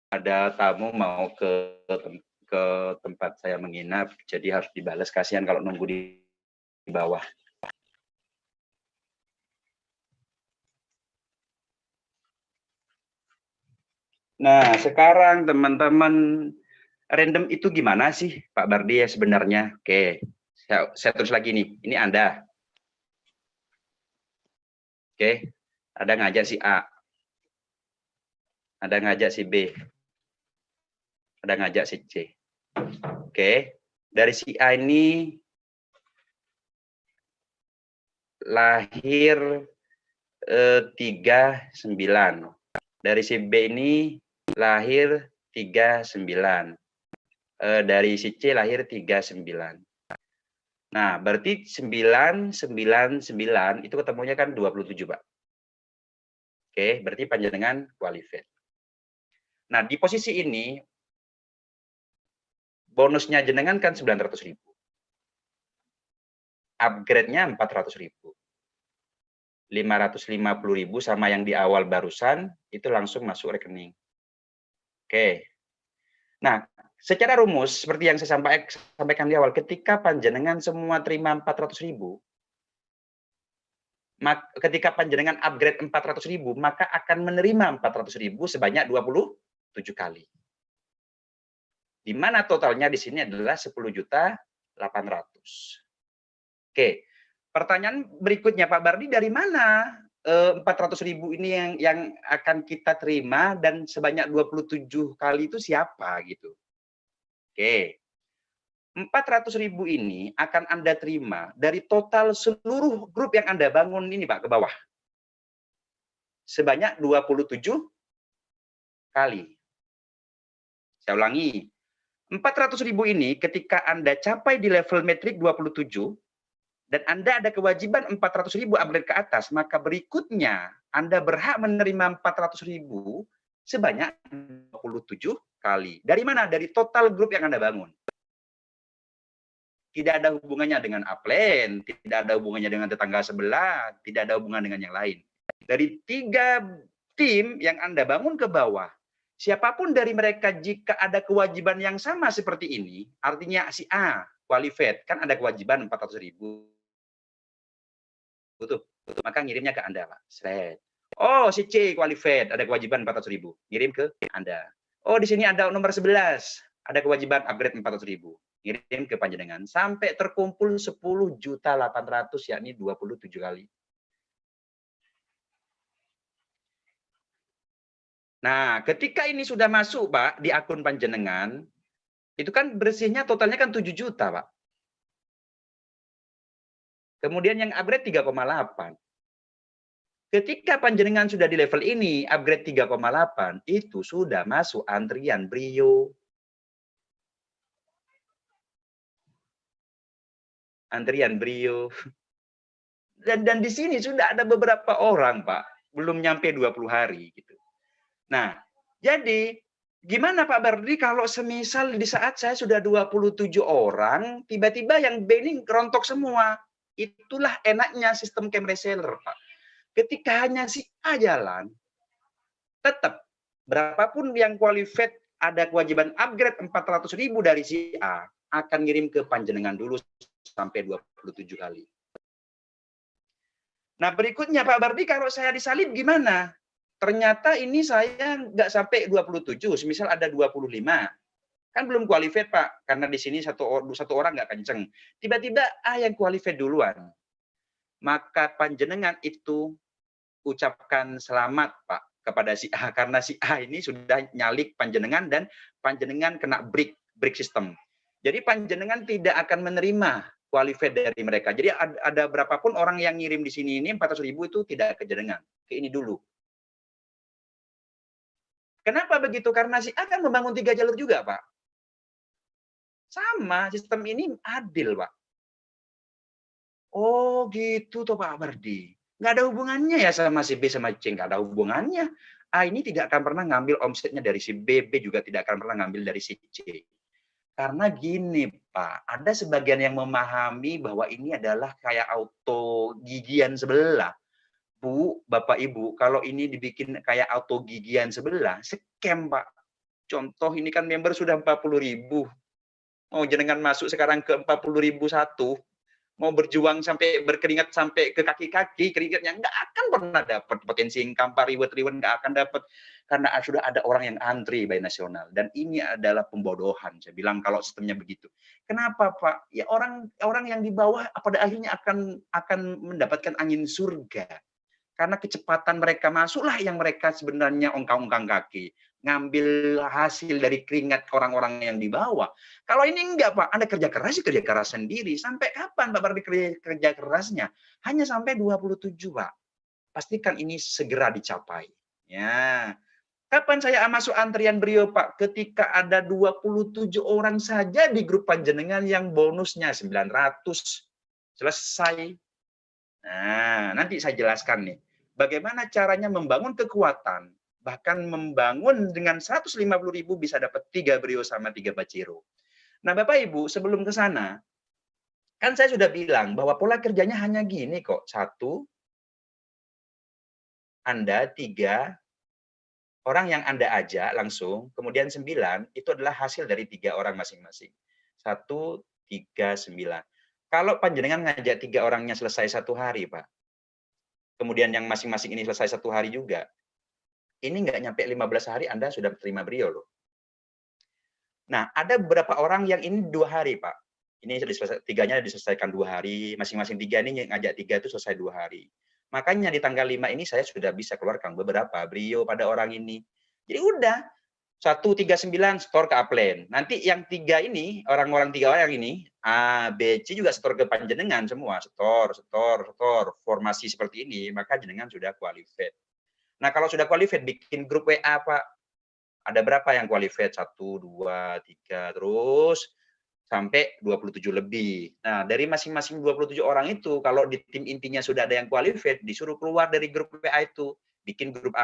ada tamu mau ke tempat saya menginap, jadi harus dibalas, kasihan kalau nunggu di bawah. Nah, sekarang teman-teman, random itu gimana sih Pak Bardi ya sebenarnya? Oke, saya terus lagi nih, ini Anda. Oke, ada ngajak si A, ada ngajak si B, ada ngajak si C. Oke, dari si A ini lahir 39. Dari si B ini lahir 39. Dari si C lahir 39. Nah, berarti 999 itu ketemunya kan 27, Pak. Oke, berarti panjenengan qualified. Nah, di posisi ini bonusnya jenengan kan 900.000. Upgrade-nya 400.000. 550.000 sama yang di awal barusan itu langsung masuk rekening. Oke. Nah, secara rumus seperti yang saya sampaikan di awal, ketika panjenengan semua terima 400.000, ketika panjenengan upgrade 400.000, maka akan menerima 400.000 sebanyak 27 kali. Di mana totalnya di sini adalah 10.800.000. Oke. Pertanyaan berikutnya, Pak Bardi, dari mana 400.000 ini yang akan kita terima dan sebanyak 27 kali itu siapa gitu? Oke. 400.000 ini akan Anda terima dari total seluruh grup yang Anda bangun ini, Pak, ke bawah. Sebanyak 27 kali. Saya ulangi. 400.000 ini ketika Anda capai di level metrik 27, dan Anda ada kewajiban 400.000 upgrade ke atas, maka berikutnya Anda berhak menerima 400.000 sebanyak 27 kali. Dari mana? Dari total grup yang Anda bangun. Tidak ada hubungannya dengan upline, tidak ada hubungannya dengan tetangga sebelah, tidak ada hubungan dengan yang lain. Dari 3 tim yang Anda bangun ke bawah, siapapun dari mereka jika ada kewajiban yang sama seperti ini, artinya si A qualified, kan ada kewajiban 400.000. Tutup. Maka ngirimnya ke Anda, Pak. Sret. Oh, si C qualified, ada kewajiban 400.000. Ngirim ke Anda. Oh, di sini ada nomor 11, ada kewajiban upgrade 400.000. Ngirim ke panjenengan sampai terkumpul 10.800.000, yakni 27 kali. Nah, ketika ini sudah masuk, Pak, di akun panjenengan, itu kan bersihnya totalnya kan 7 juta, Pak. Kemudian yang upgrade 3,8. Ketika panjenengan sudah di level ini, upgrade 3,8, itu sudah masuk antrian Brio. Antrian Brio. Dan di sini sudah ada beberapa orang, Pak. Belum nyampe 20 hari. Gitu. Nah, jadi gimana Pak Bardi kalau semisal di saat saya sudah 27 orang, tiba-tiba yang banning rontok semua. Itulah enaknya sistem cam reseller, Pak. Ketika hanya si A jalan, tetap berapapun yang qualified ada kewajiban upgrade 400.000 dari si A akan ngirim ke panjenengan dulu sampai 27 kali. Nah, berikutnya Pak Bardi, kalau saya disalib gimana? Ternyata ini saya nggak sampai 27, semisal ada 25. Kan belum qualified, Pak, karena di sini satu orang nggak kenceng. Tiba-tiba A yang qualified duluan. Maka panjenengan itu ucapkan selamat, Pak, kepada si A, karena si A ini sudah nyalik panjenengan dan panjenengan kena break system. Jadi panjenengan tidak akan menerima qualified dari mereka. Jadi ada berapapun orang yang ngirim di sini ini 400.000 itu tidak ke jenengan. Ke ini dulu. Kenapa begitu? Karena si A kan membangun 3 jalur juga, Pak. Sama, sistem ini adil, Pak. Oh, gitu toh Pak Bardi. Nggak ada hubungannya ya sama si B sama C, nggak ada hubungannya. A ini tidak akan pernah ngambil omsetnya dari si B, B juga tidak akan pernah ngambil dari si C. Karena gini Pak, ada sebagian yang memahami bahwa ini adalah kayak auto gigian sebelah. Bu, Bapak Ibu, kalau ini dibikin kayak auto gigian sebelah, scam Pak. Contoh ini kan member sudah 40.000. Mau jenengan masuk sekarang ke 40.001, mau berjuang sampai berkeringat sampai ke kaki-kaki, keringatnya nggak akan pernah dapat potensi income, Pak, reward nggak akan dapat. Karena sudah ada orang yang antri by nasional. Dan ini adalah pembodohan. Saya bilang kalau sistemnya begitu. Kenapa, Pak? Ya orang yang di bawah pada akhirnya akan mendapatkan angin surga. Karena kecepatan mereka masuklah yang mereka sebenarnya ongkang-ongkang kaki. Ngambil hasil dari keringat orang-orang yang di bawah. Kalau ini enggak, Pak. Anda kerja keras sendiri. Sampai kapan, Pak, berarti kerja kerasnya? Hanya sampai 27, Pak. Pastikan ini segera dicapai. Ya. Kapan saya masuk antrian beliau, Pak? Ketika ada 27 orang saja di grup panjenengan yang bonusnya 900. Selesai. Nah, nanti saya jelaskan nih. Bagaimana caranya membangun kekuatan, bahkan membangun dengan 150.000 bisa dapat 3 brio sama 3 baciro. Nah, Bapak Ibu, sebelum ke sana, kan saya sudah bilang bahwa pola kerjanya hanya gini kok. 1, Anda 3, orang yang Anda ajak langsung, kemudian 9, itu adalah hasil dari 3 orang masing-masing. 1, 3, 9. Kalau panjenengan ngajak 3 orangnya selesai 1 hari, Pak, kemudian yang masing-masing ini selesai 1 hari juga, ini nggak nyampe 15 hari Anda sudah terima beliau loh. Nah, ada beberapa orang yang ini 2 hari, Pak. Ini tiganya diselesaikan 2 hari, masing-masing 3 ini ngajak 3 itu selesai 2 hari. Makanya di tanggal 5 ini saya sudah bisa keluarkan beberapa beliau pada orang ini. Jadi udah, 139 store ke upline. Nanti yang 3 ini, orang-orang 3 orang ini, A, B, C juga store ke panjenengan semua. Store. Formasi seperti ini, maka jenengan sudah qualified. Nah, kalau sudah qualified, bikin grup WA, Pak. Ada berapa yang qualified? 1, 2, 3, terus sampai 27 lebih. Nah, dari masing-masing 27 orang itu, kalau di tim intinya sudah ada yang qualified, disuruh keluar dari grup WA itu. Bikin grup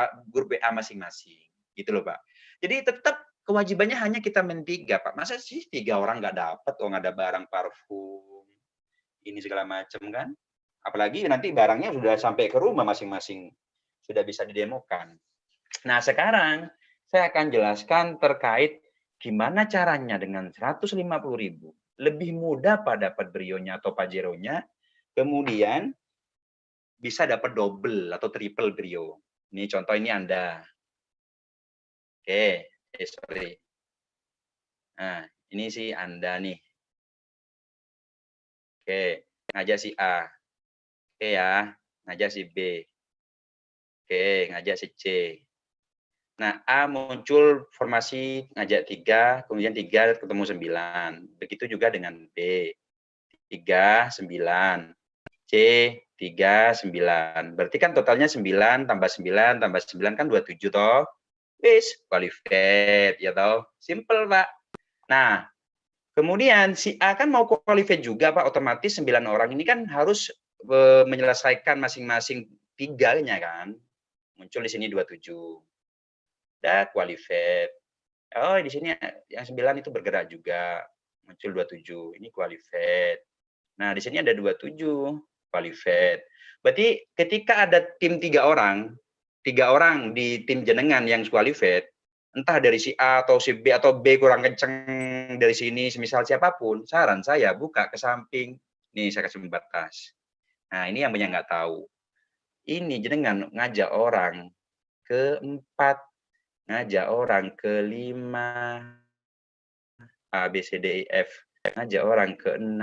WA masing-masing. Gitu loh, Pak. Jadi tetap kewajibannya hanya kita men-3, Pak. Masa sih 3 orang nggak dapat, oh nggak ada barang parfum, ini segala macam kan? Apalagi nanti barangnya sudah sampai ke rumah masing-masing. Sudah bisa didemokan. Nah, sekarang saya akan jelaskan terkait gimana caranya dengan 150.000 lebih mudah Pak dapat brionya atau pajeronya, kemudian bisa dapat double atau triple brio. Ini contoh ini Anda. Oke, sorry. Nah, ini si Anda nih. Oke, ngajak si A. Oke ya, ngajak si B. Oke, ngajak si C. Nah, A muncul formasi ngajak 3, kemudian 3 ketemu 9. Begitu juga dengan B. 3, 9. C, 3, 9. Berarti kan totalnya 9 tambah 9 tambah 9 kan 27 toh. Wis, qualified ya toh. Simple, Pak. Nah, kemudian si A kan mau qualified juga, Pak. Otomatis 9 orang ini kan harus menyelesaikan masing-masing 3-nya kan. Muncul di sini 27. Udah qualified. Oh, di sini yang 9 itu bergerak juga. Muncul 27. Ini qualified. Nah, di sini ada 27. Qualified. Berarti ketika ada tim 3 orang di tim jenengan yang qualified, entah dari si A atau si B atau B kurang kenceng dari sini, semisal siapapun, saran saya buka ke samping. Nih, saya kasih batas. Nah, ini yang banyak nggak tahu. Ini jenengan ngajak orang ke-4, ngajak orang ke-5, A, B, C, D, E, F, ngajak orang ke-6.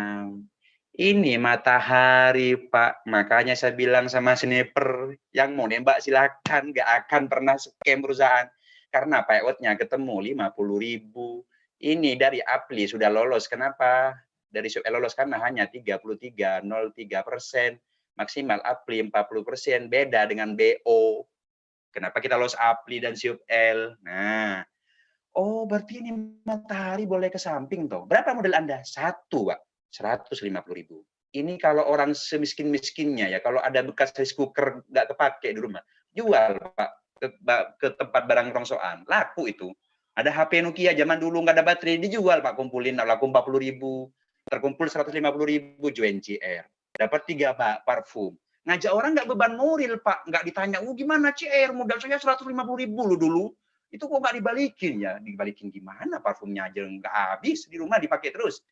Ini matahari, Pak. Makanya saya bilang sama sniper, yang mau nembak silakan, nggak akan pernah scam perusahaan. Karena payoutnya ketemu 50.000. Ini dari Apli sudah lolos. Kenapa? Dari lolos karena hanya 33,03%. Maksimal Apli 40%. Beda dengan BO. Kenapa kita lolos Apli dan SIUP-L? Nah, oh berarti ini matahari boleh ke samping toh. Berapa modal Anda? 1, Pak. 150.000. Ini kalau orang semiskin-miskinnya ya, kalau ada bekas rice cooker nggak kepake di rumah, jual Pak ke tempat barang rongsokan, laku itu. Ada HP Nokia zaman dulu nggak ada baterai, dijual Pak, kumpulin laku 40.000, terkumpul 150.000, join CR, dapat 3 parfum. Ngajak orang nggak beban moral Pak, nggak ditanya, gimana CR, modal saya 150.000 dulu. Itu kok nggak dibalikin ya? Dibalikin gimana? Parfumnya aja nggak habis, di rumah dipakai terus.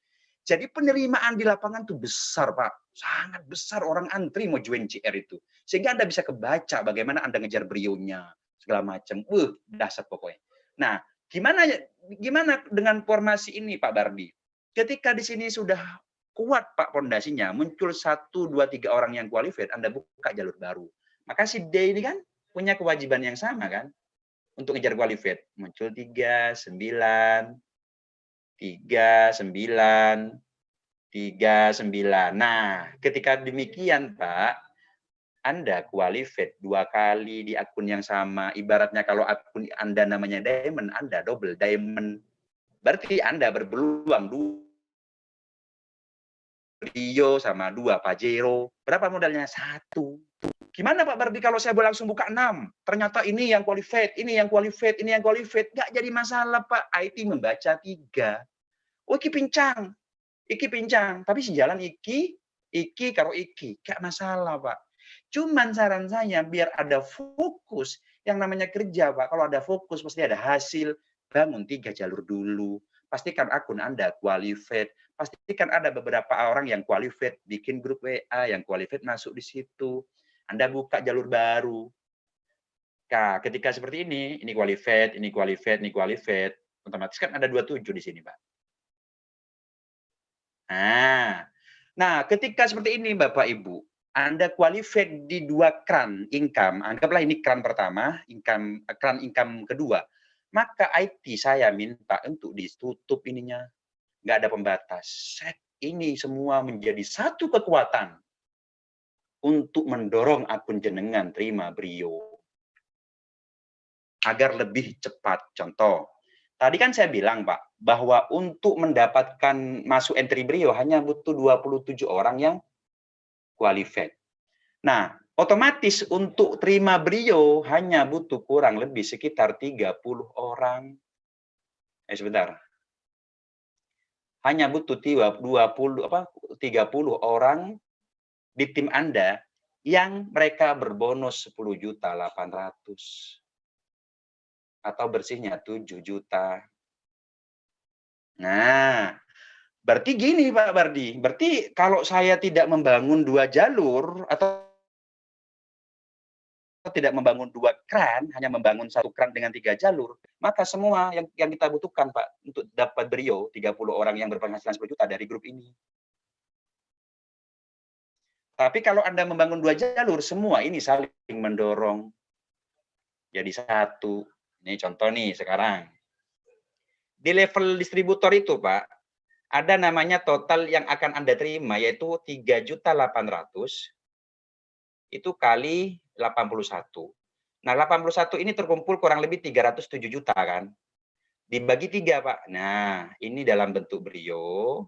Jadi penerimaan di lapangan tuh besar, Pak. Sangat besar, orang antri mau join CR itu. Sehingga Anda bisa kebaca bagaimana Anda ngejar brionya, segala macam. Dahsyat pokoknya. Nah, gimana dengan formasi ini, Pak Bardi? Ketika di sini sudah kuat, Pak, pondasinya, muncul 1, 2, 3 orang yang qualified, Anda buka jalur baru. Maka si D ini kan punya kewajiban yang sama kan? Untuk ngejar qualified. Muncul 3, 9, 3, 9, 3, 9. Nah, ketika demikian, Pak, Anda qualified 2 kali di akun yang sama. Ibaratnya kalau akun Anda namanya diamond, Anda double diamond. Berarti Anda berpeluang 2 Rio sama 2 Pajero. Berapa modalnya? 1. Gimana Pak Bardi kalau saya langsung buka 6? Ternyata ini yang qualified, ini yang qualified, ini yang qualified. Nggak jadi masalah, Pak. IT membaca 3. Oh, iki pincang. Iki pincang. Tapi sejalan iki karo iki. Nggak masalah, Pak. Cuman saran saya, biar ada fokus. Yang namanya kerja, Pak. Kalau ada fokus, pasti ada hasil. Bangun 3 jalur dulu. Pastikan akun Anda qualified. Pastikan ada beberapa orang yang qualified. Bikin grup WA yang qualified masuk di situ. Anda buka jalur baru. Nah, ketika seperti ini qualified, ini qualified, ini qualified, otomatis kan ada 27 di sini, Pak. Nah, ketika seperti ini, Bapak Ibu, Anda qualified di 2 kran income, anggaplah ini kran pertama, kran income kedua, maka IT saya minta untuk ditutup ininya, nggak ada pembatas. Set ini semua menjadi satu kekuatan untuk mendorong akun jenengan terima brio agar lebih cepat. Contoh, tadi kan saya bilang Pak, bahwa untuk mendapatkan masuk entry brio hanya butuh 27 orang yang qualified. Nah, otomatis untuk terima brio hanya butuh kurang lebih sekitar 30 orang. Sebentar. Hanya butuh 30 orang di tim Anda yang mereka berbonus 10.800.000 atau bersihnya 7 juta. Nah, berarti gini Pak Bardi, berarti kalau saya tidak membangun 2 jalur atau tidak membangun 2 kran, hanya membangun 1 kran dengan 3 jalur, maka semua yang kita butuhkan Pak untuk dapat brio 30 orang yang berpenghasilan 10 juta dari grup ini. Tapi kalau Anda membangun 2 jalur, semua ini saling mendorong jadi satu. Ini contoh nih sekarang. Di level distributor itu, Pak, ada namanya total yang akan Anda terima, yaitu 3.800.000 itu kali 81. Nah, 81 ini terkumpul kurang lebih 307 juta kan. Dibagi 3, Pak. Nah, ini dalam bentuk brio,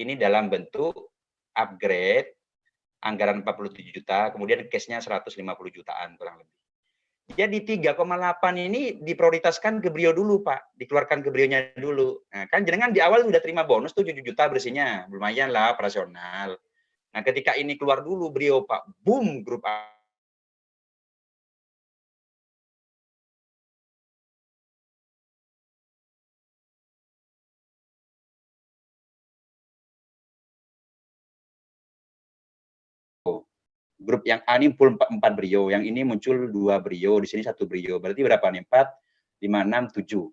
ini dalam bentuk upgrade, anggaran 47 juta, kemudian cash-nya 150 jutaan kurang lebih. Jadi 3,8 ini diprioritaskan ke brio dulu, Pak. Dikeluarkan ke brionya dulu. Nah, kan jenengan di awal sudah terima bonus tuh 7 juta bersihnya. Lumayan lah operasional. Nah, ketika ini keluar dulu brio, Pak. Boom, grup A. Grup yang A ini full 4 brio, yang ini muncul 2 brio, di sini 1 brio. Berarti berapa nih? 4, 5, 6, 7.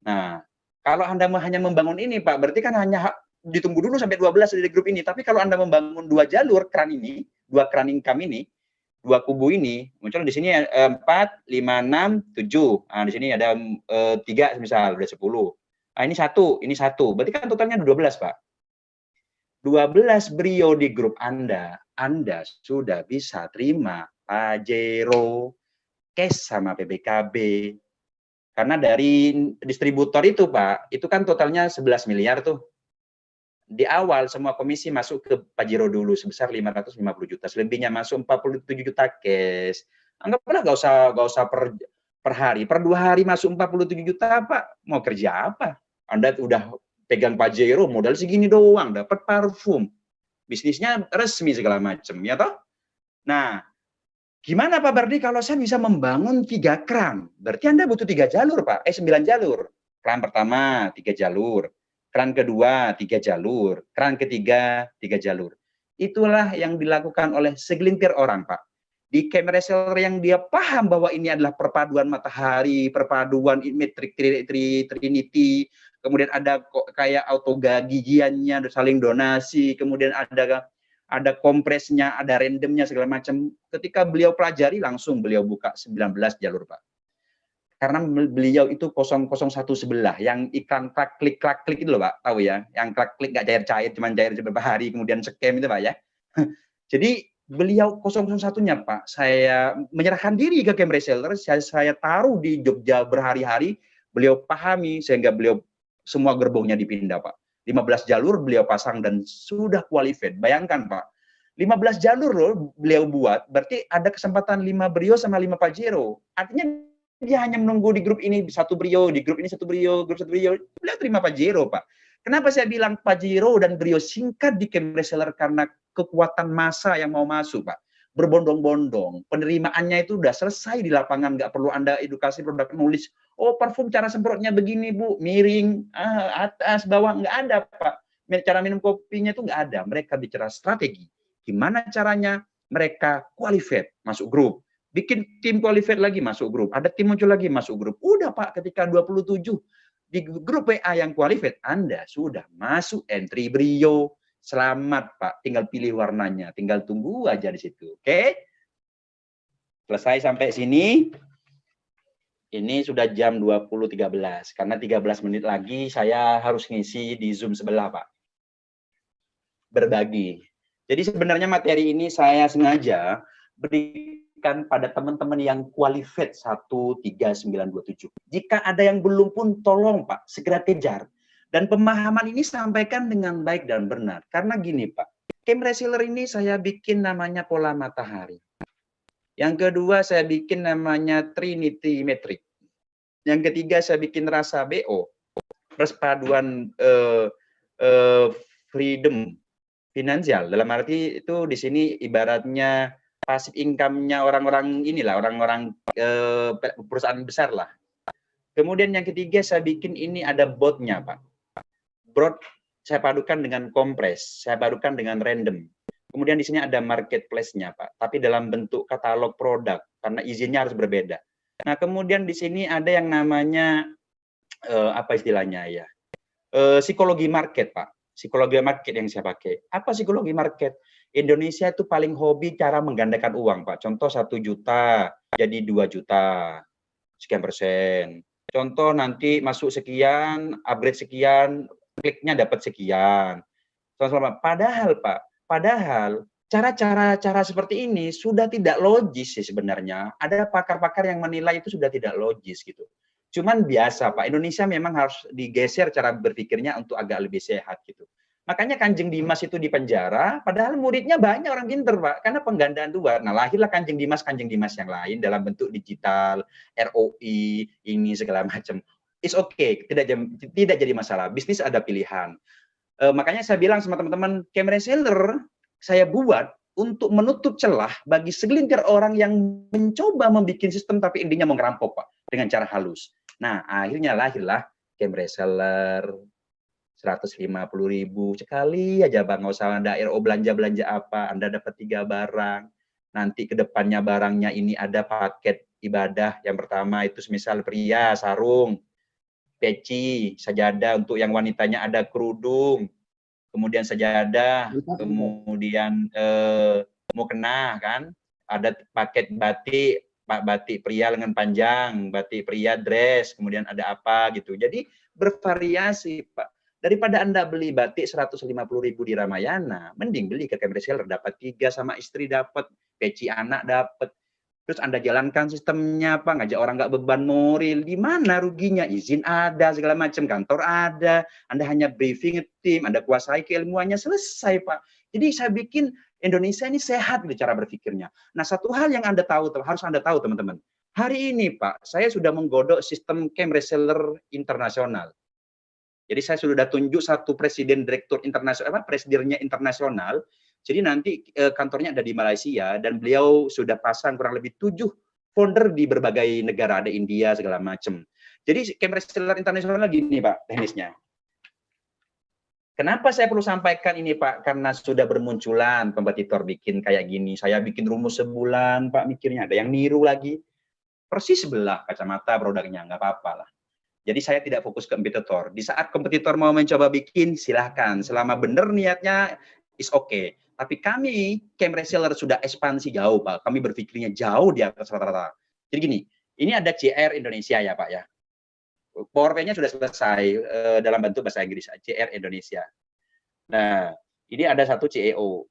Nah, kalau Anda hanya membangun ini, Pak, berarti kan hanya ditunggu dulu sampai 12 dari grup ini. Tapi kalau Anda membangun 2 jalur kran ini, 2 kran income ini, 2 kubu ini, muncul di sini 4, 5, 6, 7. Nah, di sini ada 3 misal, udah 10. Nah, ini 1, ini 1. Berarti kan totalnya 12, Pak. 12 brio di grup Anda sudah bisa terima Pajero, cash sama PBKB. Karena dari distributor itu, Pak, itu kan totalnya 11 miliar tuh. Di awal semua komisi masuk ke Pajero dulu sebesar 550 juta. Selebihnya masuk 47 juta cash. Anggaplah nggak usah per hari. Per 2 hari masuk 47 juta, Pak. Mau kerja apa? Anda udah pegang Pajero modal segini doang, dapat parfum. Bisnisnya resmi segala macam, ya toh? Nah, Gimana Pak Bardi kalau saya bisa membangun 3 kran? Berarti Anda butuh 3 jalur, Pak. 9 jalur. Kran pertama 3 jalur, kran kedua 3 jalur, kran ketiga 3 jalur. Itulah yang dilakukan oleh segelintir orang, Pak. Di camp reseller yang dia paham bahwa ini adalah perpaduan matahari, perpaduan metrik trinity, kemudian ada kayak auto gigiannya, saling donasi, kemudian ada kompresnya, ada randomnya segala macam. Ketika beliau pelajari langsung beliau buka 19 jalur, Pak. Karena beliau itu 001 sebelah, yang iklan klik itu loh Pak, tahu ya? Yang klik nggak cair-cair, cuma cair beberapa hari kemudian scam itu Pak ya. Jadi beliau 001-nya Pak, saya menyerahkan diri ke camp reseller, saya taruh di Jogja berhari-hari, beliau pahami sehingga beliau semua gerbongnya dipindah Pak. 15 jalur beliau pasang dan sudah qualified. Bayangkan Pak, 15 jalur loh beliau buat, berarti ada kesempatan 5 Brio sama 5 Pajero. Artinya dia hanya menunggu di grup ini 1 Brio, di grup ini 1 Brio, grup 1 Brio. Beliau terima Pajero, Pak. Kenapa saya bilang Pajero dan Brio singkat di camp reseller? Karena kekuatan massa yang mau masuk, Pak. Berbondong-bondong. Penerimaannya itu udah selesai di lapangan, nggak perlu Anda edukasi produk nulis. Oh, parfum cara semprotnya begini, Bu. Miring, atas, bawah. Nggak ada, Pak. Cara minum kopinya itu nggak ada. Mereka bicara strategi. Gimana caranya? Mereka qualified, masuk grup. Bikin tim qualified lagi, masuk grup. Ada tim muncul lagi, masuk grup. Udah Pak, ketika 27 di grup WA yang qualified, Anda sudah masuk entry Brio. Selamat Pak, tinggal pilih warnanya. Tinggal tunggu aja di situ. Oke? Selesai sampai sini. Ini sudah jam 20.13. Karena 13 menit lagi saya harus ngisi di Zoom sebelah Pak. Berbagi. Jadi sebenarnya materi ini saya sengaja berikan pada teman-teman yang qualified 13927. Jika ada yang belum pun tolong Pak, segera kejar. Dan pemahaman ini sampaikan dengan baik dan benar. Karena gini Pak, camp reseller ini saya bikin namanya pola matahari. Yang kedua saya bikin namanya Trinity Metric. Yang ketiga saya bikin rasa BO, perpaduan freedom finansial, dalam arti itu di sini ibaratnya pasif income-nya orang-orang inilah, orang-orang perusahaan besar lah. Kemudian yang ketiga saya bikin ini ada bot-nya Pak. Bot saya padukan dengan kompres, saya padukan dengan random. Kemudian di sini ada marketplace-nya Pak, tapi dalam bentuk katalog produk karena izinnya harus berbeda. Nah kemudian di sini ada yang namanya apa istilahnya ya, psikologi market Pak. Psikologi market yang saya pakai. Apa psikologi market? Indonesia itu paling hobi cara menggandakan uang, Pak. Contoh 1 juta jadi 2 juta, sekian persen. Contoh nanti masuk sekian, upgrade sekian, kliknya dapat sekian. Padahal, Pak, cara seperti ini sudah tidak logis sih sebenarnya. Ada pakar-pakar yang menilai itu sudah tidak logis gitu. Cuman biasa Pak, Indonesia memang harus digeser cara berpikirnya untuk agak lebih sehat gitu. Makanya Kanjeng Dimas itu di penjara, padahal muridnya banyak orang pinter Pak, karena penggandaan luar. Nah lahirlah Kanjeng Dimas yang lain dalam bentuk digital, ROI, ini segala macam. It's okay, tidak jadi masalah. Bisnis ada pilihan. Makanya saya bilang sama teman-teman, camp reseller saya buat untuk menutup celah bagi segelintir orang yang mencoba membuat sistem tapi intinya mau ngerampok Pak dengan cara halus. Nah, akhirnya lahirlah camp reseller 150.000 sekali aja Bang, nggak usah Anda belanja apa, Anda dapat 3 barang. Nanti ke depannya barangnya ini ada paket ibadah. Yang pertama itu semisal pria sarung, peci, sajadah, untuk yang wanitanya ada kerudung, kemudian sajadah, kemudian mukena kan, ada paket batik pria lengan panjang, batik pria dress, kemudian ada apa gitu. Jadi bervariasi Pak. Daripada Anda beli batik 150.000 di Ramayana, mending beli ke camp reseller, dapat 3 sama istri, dapat peci anak, dapat. Terus Anda jalankan sistemnya apa, ngajak orang nggak beban moral, di mana ruginya? Izin ada, segala macam, kantor ada, Anda hanya briefing tim, Anda kuasai keilmuannya, selesai Pak. Jadi saya bikin Indonesia ini sehat gitu cara berpikirnya. Nah satu hal yang harus Anda tahu teman-teman, hari ini Pak, saya sudah menggodok sistem camp reseller internasional. Jadi saya sudah tunjuk satu presiden direktur internasional, presidennya internasional. Jadi nanti kantornya ada di Malaysia dan beliau sudah pasang kurang lebih 7 founder di berbagai negara, ada India segala macam. Jadi camp reseller internasional gini Pak teknisnya. Kenapa saya perlu sampaikan ini Pak? Karena sudah bermunculan kompetitor bikin kayak gini. Saya bikin rumus sebulan Pak mikirnya, ada yang niru lagi. Persis sebelah kacamata produknya, nggak apa-apa lah. Jadi saya tidak fokus ke kompetitor. Di saat kompetitor mau mencoba bikin, silahkan. Selama benar niatnya, is okay. Tapi kami, camp reseller sudah ekspansi jauh, Pak. Kami berpikirnya jauh di atas rata-rata. Jadi gini, ini ada CR Indonesia ya, Pak ya. PowerPoint-nya sudah selesai dalam bentuk bahasa Inggris, CR Indonesia. Nah, ini ada satu CEO.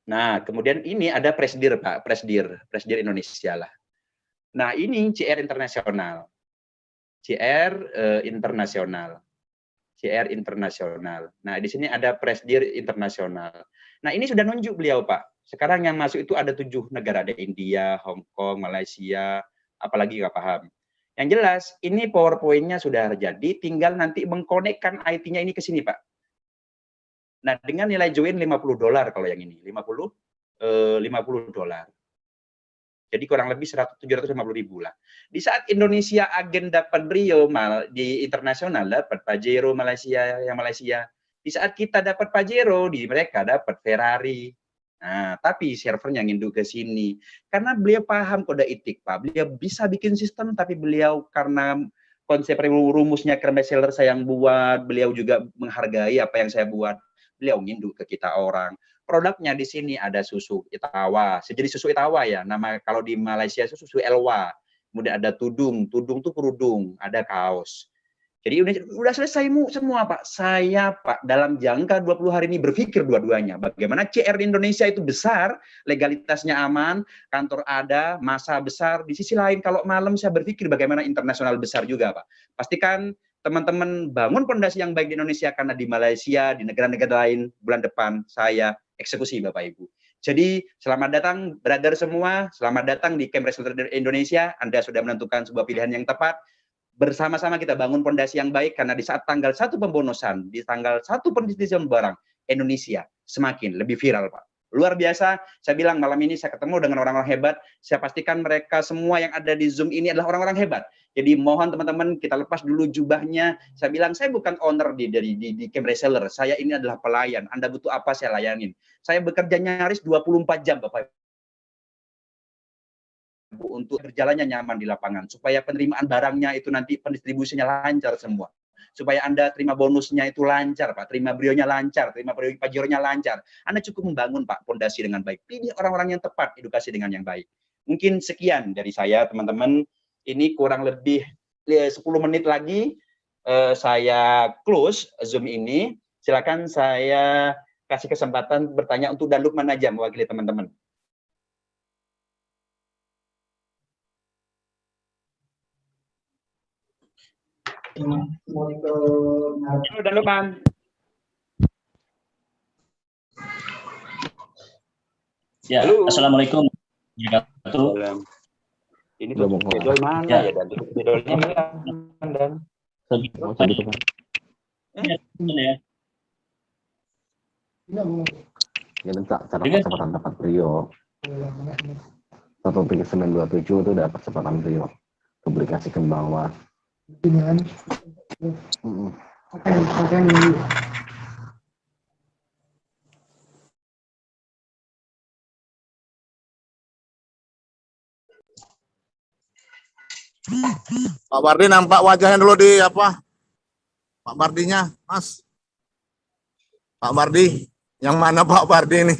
Nah, kemudian ini ada Presdir, Pak. Presdir Indonesia lah. Nah, ini CR internasional. CR internasional. CR internasional. Nah, di sini ada Presdir internasional. Nah, ini sudah nunjuk beliau, Pak. Sekarang yang masuk itu ada 7 negara, ada India, Hong Kong, Malaysia, apalagi nggak paham. Yang jelas, ini PowerPoint-nya sudah jadi, tinggal nanti mengkonekkan IT-nya ini ke sini, Pak. Nah, dengan nilai join $50 kalau yang ini, 50 $50. Jadi kurang lebih 750.000 lah. Di saat Indonesia agen dapat Brio di internasional dapat Pajero Malaysia yang Malaysia. Di saat kita dapat Pajero, di mereka dapat Ferrari. Nah, tapi servernya nginduk ke sini. Karena beliau paham kode etik, Pak. Beliau bisa bikin sistem, tapi beliau karena konsep rumusnya Kermes Seller saya yang buat, beliau juga menghargai apa yang saya buat. Beliau nginduk ke kita orang. Produknya di sini ada susu Itawa, sejenis susu Itawa ya. Nama kalau di Malaysia itu susu Elwa. Kemudian ada tudung tuh kerudung, ada kaos. Jadi udah selesai semua Pak. Saya Pak dalam jangka 20 hari ini berpikir dua-duanya. Bagaimana CR di Indonesia itu besar, legalitasnya aman, kantor ada, masa besar. Di sisi lain kalau malam saya berpikir bagaimana internasional besar juga Pak. Pastikan teman-teman bangun pondasi yang baik di Indonesia karena di Malaysia, di negara-negara lain bulan depan saya eksekusi Bapak Ibu. Jadi selamat datang brother semua, selamat datang di Camp Reseller Indonesia. Anda sudah menentukan sebuah pilihan yang tepat. Bersama-sama kita bangun pondasi yang baik karena di saat tanggal 1 pembonusan, di tanggal 1 pendistribusian barang, Indonesia semakin lebih viral Pak. Luar biasa, saya bilang malam ini saya ketemu dengan orang-orang hebat, saya pastikan mereka semua yang ada di Zoom ini adalah orang-orang hebat. Jadi mohon teman-teman kita lepas dulu jubahnya. Saya bilang saya bukan owner di Camp Reseller, saya ini adalah pelayan. Anda butuh apa saya layanin. Saya bekerja nyaris 24 jam Bapak untuk berjalannya nyaman di lapangan, supaya penerimaan barangnya itu nanti pendistribusinya lancar semua. Supaya Anda terima bonusnya itu lancar, Pak. Terima brionya lancar, terima pajironya lancar. Anda cukup membangun, Pak, pondasi dengan baik. Pilih orang-orang yang tepat, edukasi dengan yang baik. Mungkin sekian dari saya, teman-teman. Ini kurang lebih 10 menit lagi saya close Zoom ini. Silakan saya kasih kesempatan bertanya untuk Dan Lukman aja mewakili teman-teman. Halo Dan Lukman. Ya, halo. Assalamualaikum. Ini tuh bedol mana ya Dan? Bedolnya hilang Dan. Ya minta cara percepatan dapat Brio. 13927 itu udah percepatan Brio. Publikasi ke bawah. Pak Bardi nampak wajahnya dulu di apa? Pak Bardinya, Mas. Pak Bardi, yang mana Pak Bardi ini?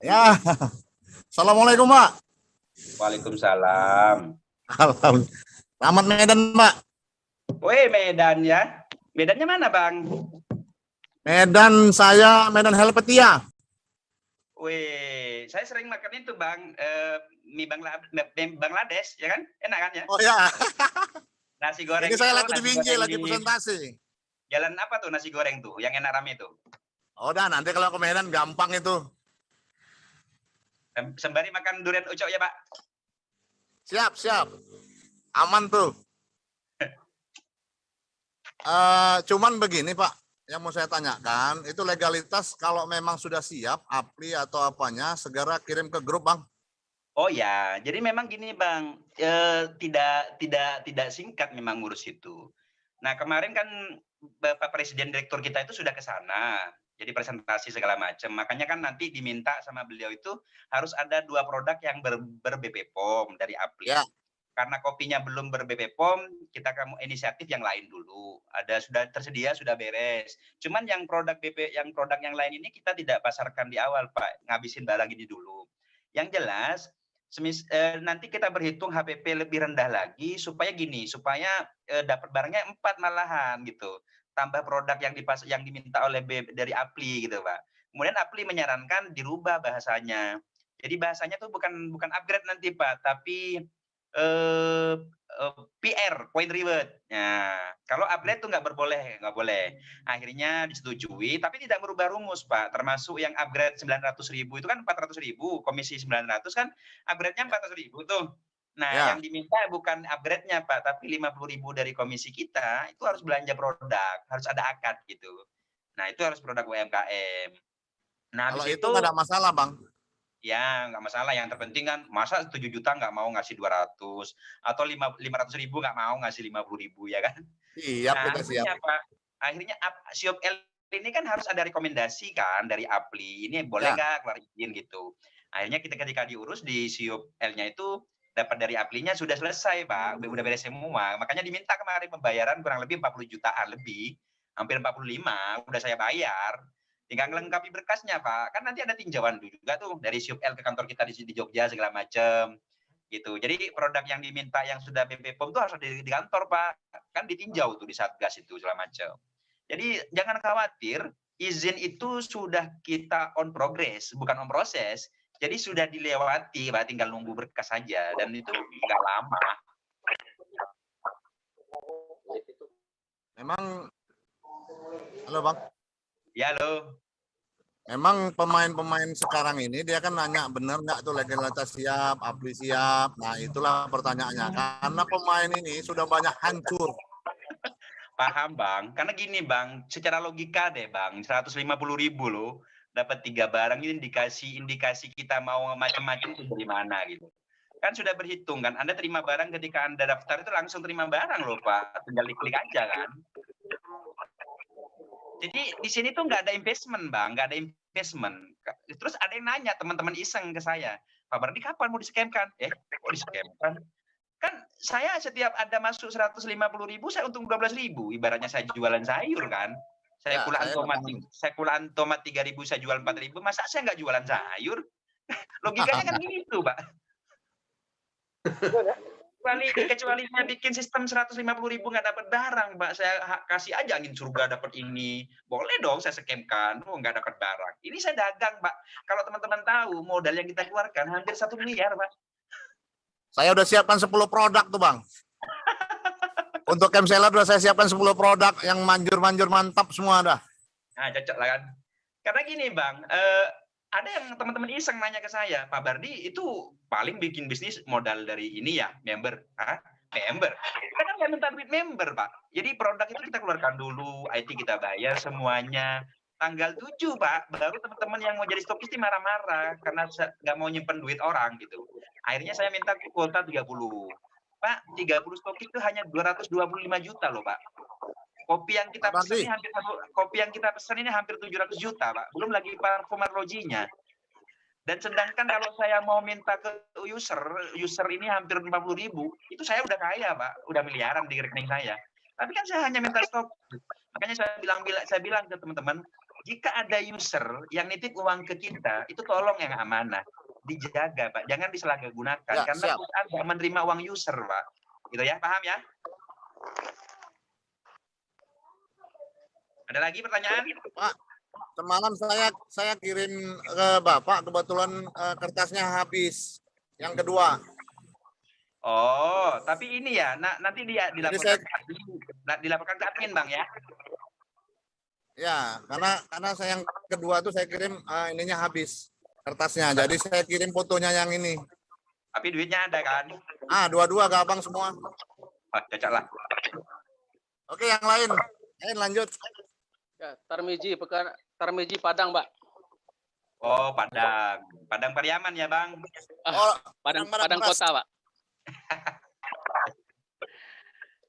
Ya. Assalamualaikum, Pak. Waalaikumsalam. Alhamdulillah. Selamat Medan, Pak. Woi, Medan ya. Medannya mana, Bang? Medan saya, Medan Helvetia. Wih, saya sering makan itu, Bang. Mie Bangladesh, ya kan? Enak kan ya? Oh ya. Nasi goreng. Ini saya lagi di Binjai, lagi presentasi. Jalan apa tuh nasi goreng tuh? Yang enak rame tuh? Oh, dah nanti kalau ke Medan gampang itu. Sembari makan durian ucok ya, Pak? Siap, siap. Aman tuh. Cuman begini Pak, yang mau saya tanyakan, itu legalitas kalau memang sudah siap, apli atau apanya, segera kirim ke grup Bang. Oh ya, jadi memang gini Bang, tidak singkat memang ngurus itu. Nah kemarin kan Bapak Presiden Direktur kita itu sudah ke sana, jadi presentasi segala macam. Makanya kan nanti diminta sama beliau itu harus ada 2 produk yang ber-BP POM dari Apli. Ya. Karena kopinya belum ber-BP POM, kita kamu inisiatif yang lain dulu. Ada sudah tersedia, sudah beres. Cuman yang produk yang lain ini kita tidak pasarkan di awal Pak, ngabisin barang ini dulu. Yang jelas nanti kita berhitung HPP lebih rendah lagi supaya dapat barangnya 4 malahan gitu. Tambah produk yang diminta oleh dari Apli gitu, Pak. Kemudian Apli menyarankan dirubah bahasanya. Jadi bahasanya tuh bukan upgrade nanti, Pak, tapi PR, point reward. Nah, kalau upgrade tuh nggak boleh. Akhirnya disetujui, tapi tidak merubah rumus, Pak. Termasuk yang upgrade 900.000 itu kan 400.000, komisi 900 kan upgrade-nya 400.000 tuh. Nah, Ya. yang diminta bukan upgrade-nya, Pak, tapi 50.000 dari komisi kita, itu harus belanja produk, harus ada akad gitu. Nah, itu harus produk UMKM. Nah, Kalau habis itu nggak ada masalah Bang. ya, nggak masalah. Yang terpenting kan, masa 7 juta nggak mau ngasih 200, atau 500.000 nggak mau ngasih 50.000, ya kan? Siap, Nah, kita siap. akhirnya Siop L ini kan harus ada rekomendasi kan dari Apli. Ini boleh Ya. nggak keluar izin gitu. Akhirnya ketika diurus di Siop L-nya itu dapat dari Aplinya sudah selesai, Pak. Udah beres semua. Makanya diminta kemarin pembayaran kurang lebih 40 jutaan lebih, hampir 45 udah saya bayar. Tinggal melengkapi berkasnya, Pak. Kan nanti ada tinjauan juga tuh dari Siop L ke kantor kita di Jogja segala macam gitu. Jadi produk yang diminta yang sudah BP POM itu harus di kantor, Pak. Kan ditinjau tuh di Satgas itu segala macam. Jadi jangan khawatir, izin itu sudah kita on progress, bukan on proses. Jadi sudah dilewati, Pak, tinggal nunggu berkas saja dan itu nggak lama. Memang, halo Bang. Ya, loh. Memang pemain-pemain sekarang ini dia kan nanya benar nggak tuh legalitas siap, apli siap. Nah itulah pertanyaannya. Karena pemain ini sudah banyak hancur. Paham, Bang. Karena gini, Bang, secara logika deh, Bang, 150.000 loh, dapat 3 barang, ini indikasi kita mau macam-macam itu dari mana gitu. Kan sudah berhitung kan, Anda terima barang ketika Anda daftar itu langsung terima barang loh, Pak. Tinggal klik aja kan. Jadi di sini tuh nggak ada investment, Bang, nggak ada investment. Terus ada yang nanya, teman-teman iseng ke saya, Pak Bardi kapan mau di-scam-kan? Kok di-scam-kan? Kan saya setiap ada masuk 150.000, saya untung 12.000. Ibaratnya saya jualan sayur kan. Saya kulaan tomat 3.000, saya jual 4.000. Masa saya nggak jualan sayur? Logikanya kan gitu, Pak. Kecuali saya bikin sistem 150.000 nggak dapat barang, Pak. Saya kasih aja angin surga dapat ini. Boleh dong saya scam-kan. Nggak dapat barang. Ini saya dagang, Pak. Kalau teman-teman tahu, modal yang kita keluarkan hampir 1 miliar, Pak. Saya udah siapkan 10 produk tuh Bang. Untuk camp seller udah saya siapkan 10 produk yang manjur-manjur mantap semua dah. Nah, cocok lah kan. Karena gini, Bang, ada yang teman-teman iseng nanya ke saya, Pak Bardi itu paling bikin bisnis modal dari ini ya, member. Member. Kita kan nggak minta duit member, Pak. Jadi produk itu kita keluarkan dulu, IT kita bayar semuanya. Tanggal 7, Pak, baru teman-teman yang mau jadi stokis ini marah-marah karena nggak mau nyimpen duit orang gitu. Akhirnya saya minta kuota 30. Pak, 30 stokis itu hanya 225 juta loh, Pak. Kopi yang kita pesan ini hampir 700 juta, Pak. Belum lagi parfum arlojinya. Dan sedangkan kalau saya mau minta ke user ini hampir 40.000, itu saya udah kaya, Pak. Udah miliaran di rekening saya. Tapi kan saya hanya minta stok. Makanya saya bilang ke teman-teman, jika ada user yang nitip uang ke kita, itu tolong yang amanah. Dijaga, Pak. Jangan disalahgunakan. Ya, karena perusahaan tidak menerima uang user, Pak. Gitu ya, paham ya? Ada lagi pertanyaan? Pak, semalam saya kirim ke Bapak, kebetulan kertasnya habis. Yang kedua. Oh, tapi ini ya, nanti dilaporkan ke admin, Bang ya? Ya, karena saya yang kedua tuh saya kirim ininya habis kertasnya. Jadi saya kirim fotonya yang ini. Tapi duitnya ada kan? Dua-dua ke Abang semua. Cocok lah. Oke, yang lain. Lanjut. Ya, Tarmiji Padang, Mbak. Oh, Padang. Padang Pariaman ya, Bang? Oh, Padang Kota, Pak.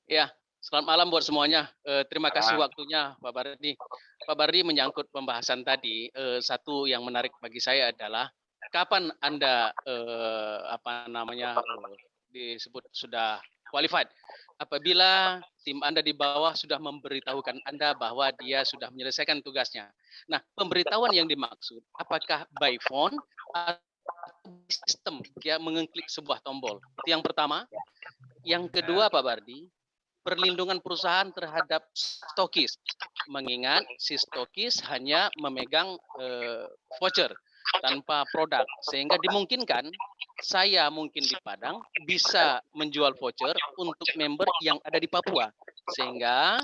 Ya, selamat malam buat semuanya. Terima kasih waktunya, Pak Bardi. Pak Bardi menyangkut pembahasan tadi, satu yang menarik bagi saya adalah kapan Anda disebut sudah qualified? Apabila tim Anda di bawah sudah memberitahukan Anda bahwa dia sudah menyelesaikan tugasnya. Nah, pemberitahuan yang dimaksud, apakah by phone atau sistem dia mengeklik sebuah tombol? Itu yang pertama. Yang kedua, Pak Bardi, perlindungan perusahaan terhadap stokis. Mengingat si stokis hanya memegang voucher tanpa produk, sehingga dimungkinkan saya mungkin di Padang bisa menjual voucher untuk member yang ada di Papua, sehingga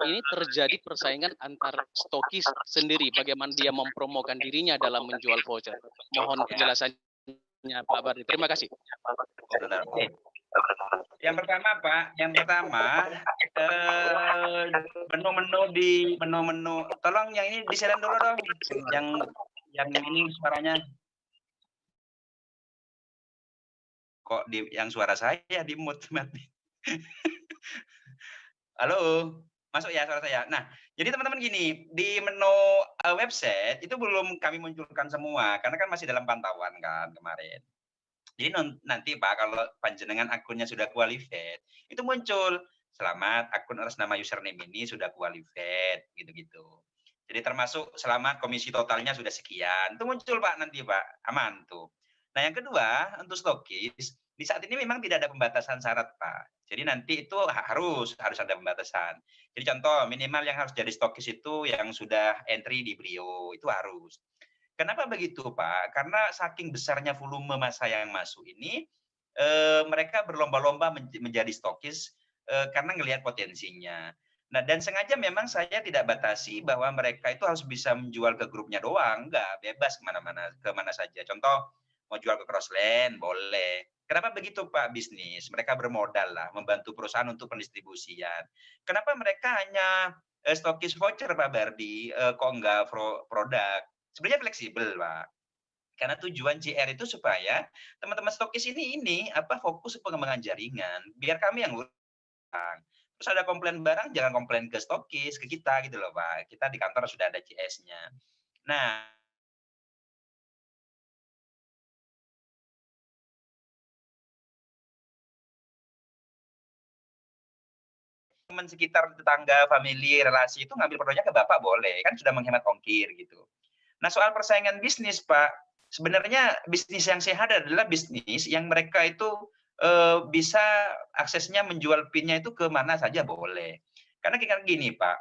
ini terjadi persaingan antar stokis sendiri, bagaimana dia mempromokan dirinya dalam menjual voucher. Mohon penjelasannya Pak Bardi. Terima kasih. Yang pertama Pak, menu-menu tolong yang ini di-share dulu dong. Yang ini suaranya. Kok yang suara saya di mute mati. Halo, masuk ya suara saya. Nah, jadi teman-teman gini, di menu website itu belum kami munculkan semua karena kan masih dalam pantauan kan kemarin. Jadi nanti Pak, kalau panjenengan akunnya sudah qualified, itu muncul selamat akun atas nama username ini sudah qualified, gitu-gitu. Jadi termasuk selamat komisi totalnya sudah sekian, itu muncul Pak nanti Pak, aman tuh. Nah yang kedua untuk stokis, di saat ini memang tidak ada pembatasan syarat Pak. Jadi nanti itu harus ada pembatasan. Jadi contoh minimal yang harus jadi stokis itu yang sudah entry di Brio itu harus. Kenapa begitu Pak? Karena saking besarnya volume massa yang masuk ini, mereka berlomba-lomba menjadi stokis karena ngelihat potensinya. Nah dan sengaja memang saya tidak batasi bahwa mereka itu harus bisa menjual ke grupnya doang, enggak, bebas kemana saja. Contoh mau jual ke Crossland boleh. Kenapa begitu Pak bisnis? Mereka bermodal lah, membantu perusahaan untuk pendistribusian. Kenapa mereka hanya stokis voucher Pak Bardi, kok enggak produk? Sebenarnya fleksibel, Pak. Karena tujuan JR itu supaya teman-teman stokis ini fokus pengembangan jaringan, biar kami yang ngurang. Terus ada komplain barang, jangan komplain ke stokis, ke kita gitu loh, Pak. Kita di kantor sudah ada CS-nya. Nah, teman sekitar, tetangga, family, relasi itu ngambil produknya ke Bapak boleh, kan sudah menghemat ongkir gitu. Nah, soal persaingan bisnis, Pak, sebenarnya bisnis yang sehat adalah bisnis yang mereka itu bisa aksesnya menjual PIN-nya itu ke mana saja boleh. Karena gini, Pak,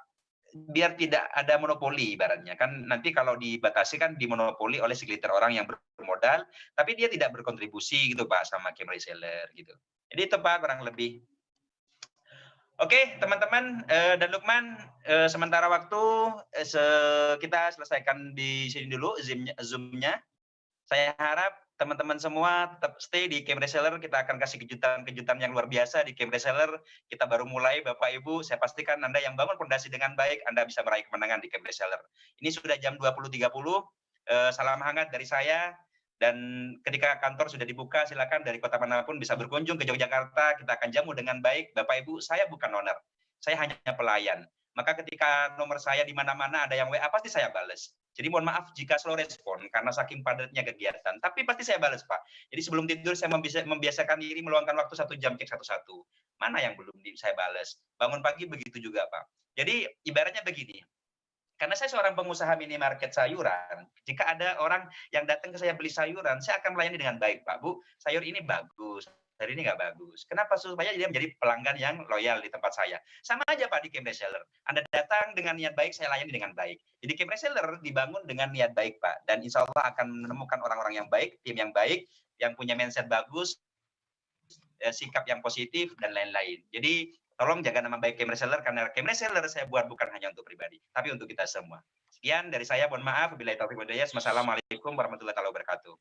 biar tidak ada monopoli ibaratnya. Kan nanti kalau dibatasi kan dimonopoli oleh segelintir orang yang bermodal, tapi dia tidak berkontribusi gitu, Pak, sama game reseller gitu. Jadi itu, Pak, kurang lebih. Oke, teman-teman dan Lukman, sementara waktu kita selesaikan di sini dulu Zoom-nya. Saya harap teman-teman semua tetap stay di Game Reseller. Kita akan kasih kejutan-kejutan yang luar biasa di Game Reseller. Kita baru mulai, Bapak Ibu. Saya pastikan Anda yang bangun fondasi dengan baik, Anda bisa meraih kemenangan di Game Reseller. Ini sudah jam 20.30. Salam hangat dari saya. Dan ketika kantor sudah dibuka, silakan dari kota manapun bisa berkunjung ke Yogyakarta. Kita akan jamu dengan baik. Bapak Ibu, saya bukan owner. Saya hanya pelayan. Maka ketika nomor saya di mana-mana ada yang WA, pasti saya balas. Jadi mohon maaf jika slow respon karena saking padatnya kegiatan. Tapi pasti saya balas, Pak. Jadi sebelum tidur saya membiasakan diri meluangkan waktu 1 jam cek satu-satu. Mana yang belum saya balas? Bangun pagi begitu juga, Pak. Jadi ibaratnya begini. Karena saya seorang pengusaha minimarket sayuran, jika ada orang yang datang ke saya beli sayuran, saya akan melayani dengan baik, Pak, Bu. Sayur ini bagus, sayur ini nggak bagus. Kenapa? Supaya dia menjadi pelanggan yang loyal di tempat saya. Sama aja, Pak, di Game Reseller. Anda datang dengan niat baik, saya layani dengan baik. Jadi Game Reseller dibangun dengan niat baik, Pak. Dan insya Allah akan menemukan orang-orang yang baik, tim yang baik, yang punya mindset bagus, sikap yang positif, dan lain-lain. Jadi tolong jaga nama baik Game Reseller, karena Game Reseller saya buat bukan hanya untuk pribadi, tapi untuk kita semua. Sekian dari saya, mohon maaf. Wabillahi taufiq wal hidayah. Wassalamualaikum warahmatullahi wabarakatuh.